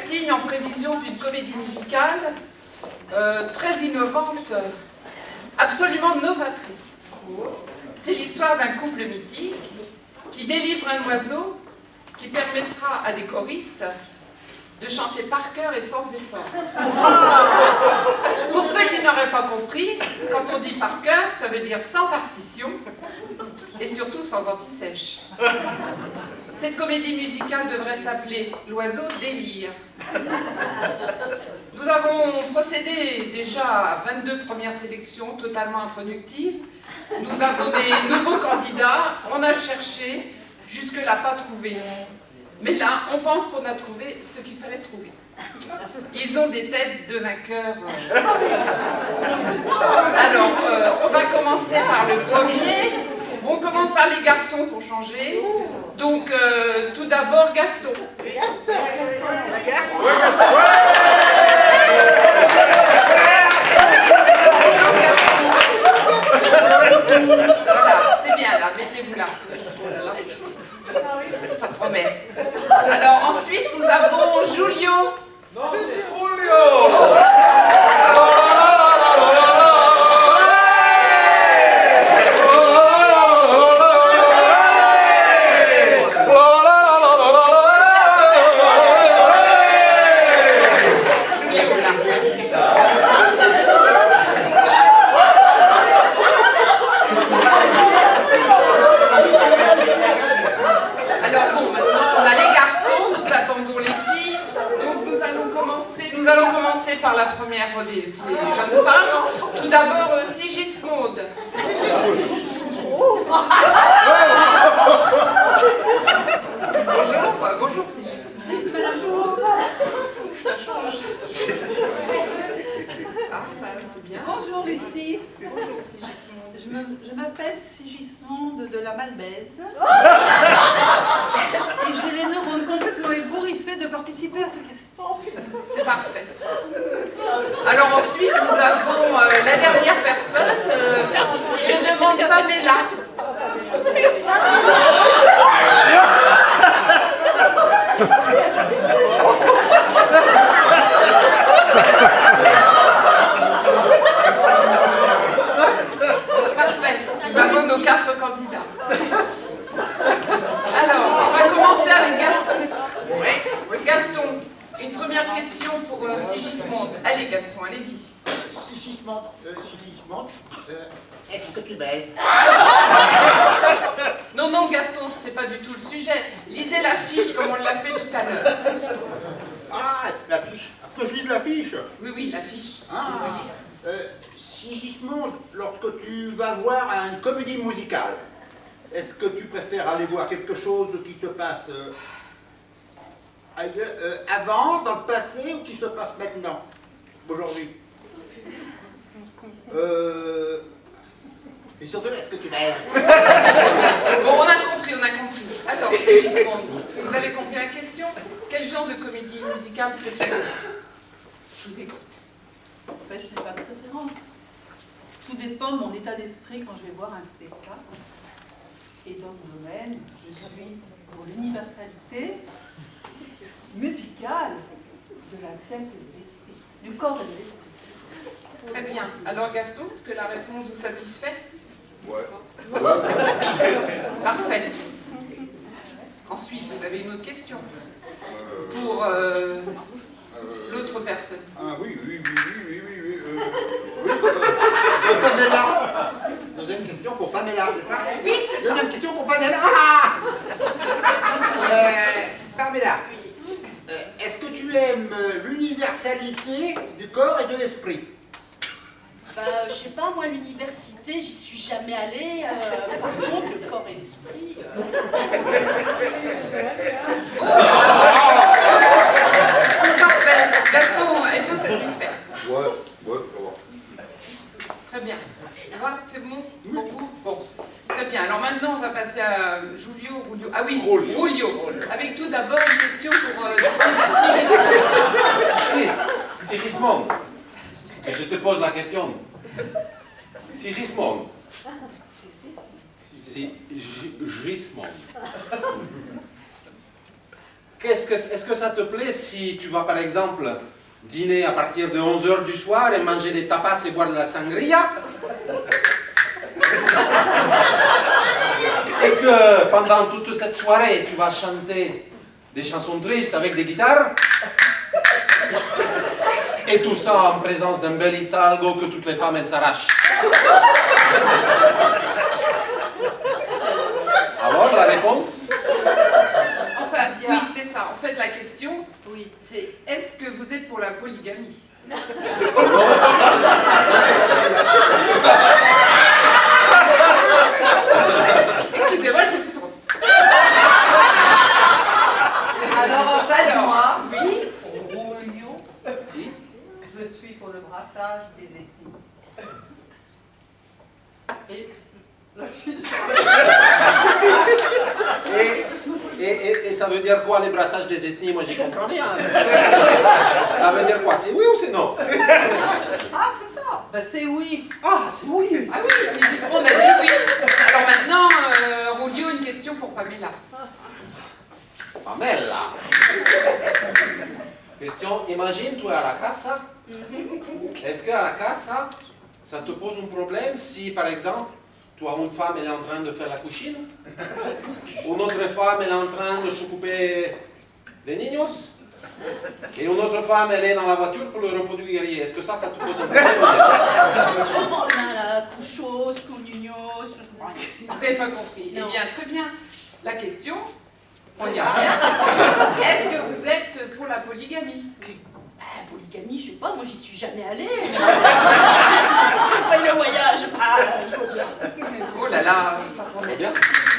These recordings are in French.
casting en prévision d'une comédie musicale très innovante, absolument novatrice. C'est l'histoire d'un couple mythique qui délivre un oiseau qui permettra à des choristes de chanter par cœur et sans effort. Pour ceux qui n'auraient pas compris, quand on dit par cœur, ça veut dire sans partition et surtout sans anti-sèche. Cette comédie musicale devrait s'appeler L'oiseau délire. Nous avons procédé déjà à 22 premières sélections totalement improductives. Nous avons des nouveaux candidats, on a cherché, jusque-là pas trouvé. Mais là, on pense qu'on a trouvé ce qu'il fallait trouver. Ils ont des têtes de vainqueurs. Alors, on va commencer par le premier. On commence par les garçons pour changer. Donc, tout d'abord, Gaston. Gaston. Bonjour, Gaston. Voilà, c'est bien là, mettez-vous là. Oh là là. Ça promet. Alors ensuite, nous avons Julio. Non, c'est Julio. Par la première des jeunes femmes. Tout d'abord, Sigismonde. Bonjour Sigismonde. Ça change. Ah, bah, c'est bien. Bonjour Lucie. Bonjour Sigismonde. Je m'appelle Sigismonde de la Malbaise. Et j'ai les neurones complètement ébouriffés de participer à ce casting. C'est parfait. Alors ensuite, nous avons la dernière personne. Je demande Pamela. Parfait. Nous avons nos 4 candidats. Alors, on va commencer avec Gaston. Gaston. Une première question pour Sigismonde. Allez Gaston, allez-y. Sigismonde, est-ce que tu baises? Non, Gaston, c'est pas du tout le sujet. Lisez l'affiche comme on l'a fait tout à l'heure. Ah, l'affiche. Que je lise l'affiche? Oui, l'affiche. Ah, Sigismonde, lorsque tu vas voir une comédie musicale, est-ce que tu préfères aller voir quelque chose qui te passe avant, dans le passé, ou qui se passe maintenant, aujourd'hui? Et surtout, est-ce que tu baises? Bon, on a compris. Alors, Sigismonde, vous avez compris la question? Quel genre de comédie musicale préférez-vous? Je vous écoute. En fait, je n'ai pas de préférence. Tout dépend de mon état d'esprit quand je vais voir un spectacle. Et dans ce domaine, je suis pour l'universalité musicale de la tête et de l'esprit, du corps et de l'esprit. Très bien. Alors Gaston, est-ce que la réponse vous satisfait? Ouais. Parfait. Ensuite, vous avez une autre question pour l'autre personne. Ah oui. Pamela. Deuxième question pour Pamela, c'est ça? Oui, c'est ça. Deuxième question pour Pamela. Pamela, est-ce que tu aimes l'universalité du corps et de l'esprit? Je sais pas, moi, l'université, j'y suis jamais allée. Par contre, le corps et l'esprit... Parfait. Gaston, êtes-vous satisfait? Ouais, ça va. Très bien. Ça va? C'est bon pour vous? Bon. Très bien. Alors maintenant, on va passer à Julio. Ah oui, Julio. Avec tout d'abord une question pour Sigismonde. Sigismonde. Et je te pose la question. Sigismonde. Sigismonde. est-ce que ça te plaît si tu vas par exemple dîner à partir de 11h du soir et manger des tapas et boire de la sangria? Et que pendant toute cette soirée, tu vas chanter des chansons tristes avec des guitares? Et tout ça en présence d'un bel Hidalgo que toutes les femmes, elles s'arrachent. Alors, la réponse? Enfin, oui, c'est ça. En fait, la question, oui, c'est est-ce que vous êtes pour la polygamie? Excusez-moi, je me suis trompée. Alors, en fait, moi, Oui. Roulion, Si. je suis pour le brassage des ethnies. Et la suite. Et ça veut dire quoi les brassages des ethnies? Moi j'y comprends rien. Ça veut dire quoi? C'est oui ou c'est non? Ah, c'est ça. Ben, c'est oui. Ah, c'est oui. Ah oui, si tout le monde a dit oui. Alors maintenant, Roulio, une question pour Pamela. Pamela. Question, imagine, tu es à la casa. Est-ce qu'à la casa, ça te pose un problème si, par exemple, tu as une femme, elle est en train de faire la cuisine, une autre femme, elle est en train de s'occuper des niños, et une autre femme, elle est dans la voiture pour le repos du guerrier. Est-ce que ça te pose un problème? Je comprends rien, la couchos, cougnunos, je comprends rien. Vous n'avez pas compris. Non. Eh bien, très bien. La question, on y revient. Est-ce que vous êtes pour la polygamie? Polygamie, je sais pas, moi j'y suis jamais allée. Si on paye le voyage, je vois bien. Oh là là, ça promet. Bien.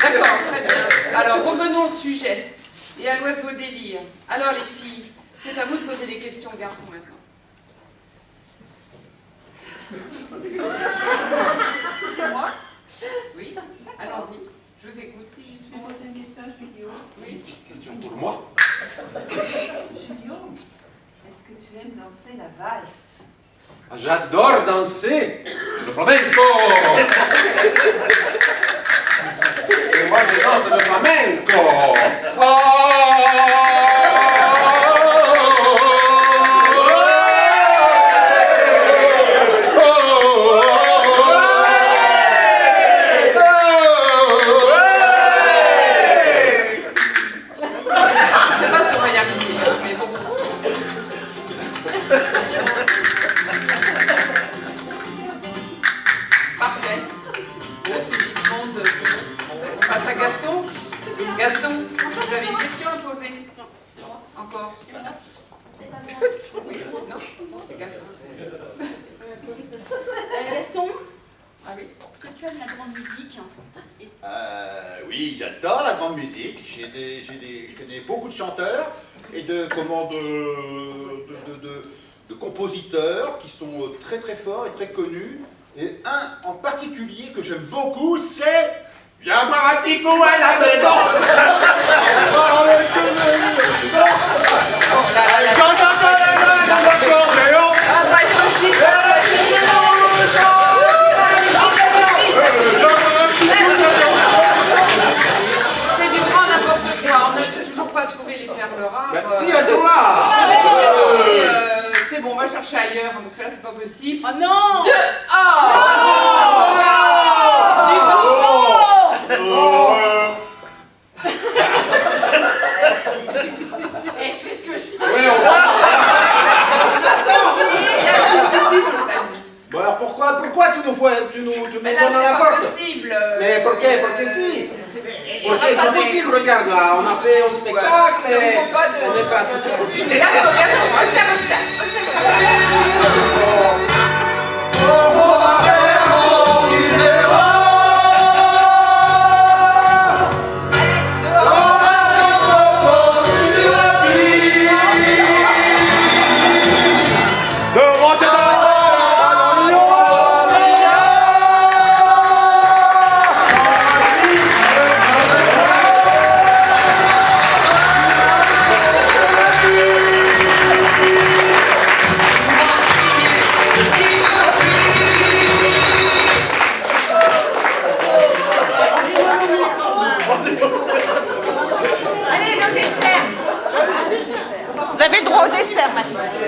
D'accord, très bien. Alors, revenons au sujet et à l'oiseau délire. Alors, les filles, c'est à vous de poser des questions aux garçons maintenant. C'est moi. Oui, allons-y. Je vous écoute. Si je suis posé une question à Julio. Oui. Question pour moi. Julio, est-ce que tu aimes danser la valse? J'adore danser le flamenco. Et moi, je danse le flamenco. Je sais pas si on va y arriver, mais bon. Parfait. Assouvissement de... On passe à Gaston. Gaston, vous avez une question à poser? Encore? Oui, non, c'est Gaston. Gaston, Ah oui. est-ce que tu aimes la grande musique? Oui, j'adore la grande musique. Je connais beaucoup de chanteurs et de compositeurs qui sont très très forts et très connus. Et un en particulier que j'aime beaucoup, c'est Viens boire un petit coup à la maison. Ah, pas possible. C'est du grand n'importe quoi. On n'a toujours pas trouvé les perles rares. Ben, si, elles sont là. C'est bon, on va chercher ailleurs parce que là c'est pas possible. Oh non! Et je fais ce que je fais. Oui, on va. Il y a un souci dans le timing. Bon alors pourquoi tu nous Mais là donnes à la c'est pas porte? possible. Mais pour que si? C'est Ok, c'est possible, regarde là, on a fait un spectacle, Ouais. Il faut pas de- on est prêt à tout faire. Gaston, restez à votre place. Restez à votre place. Bah,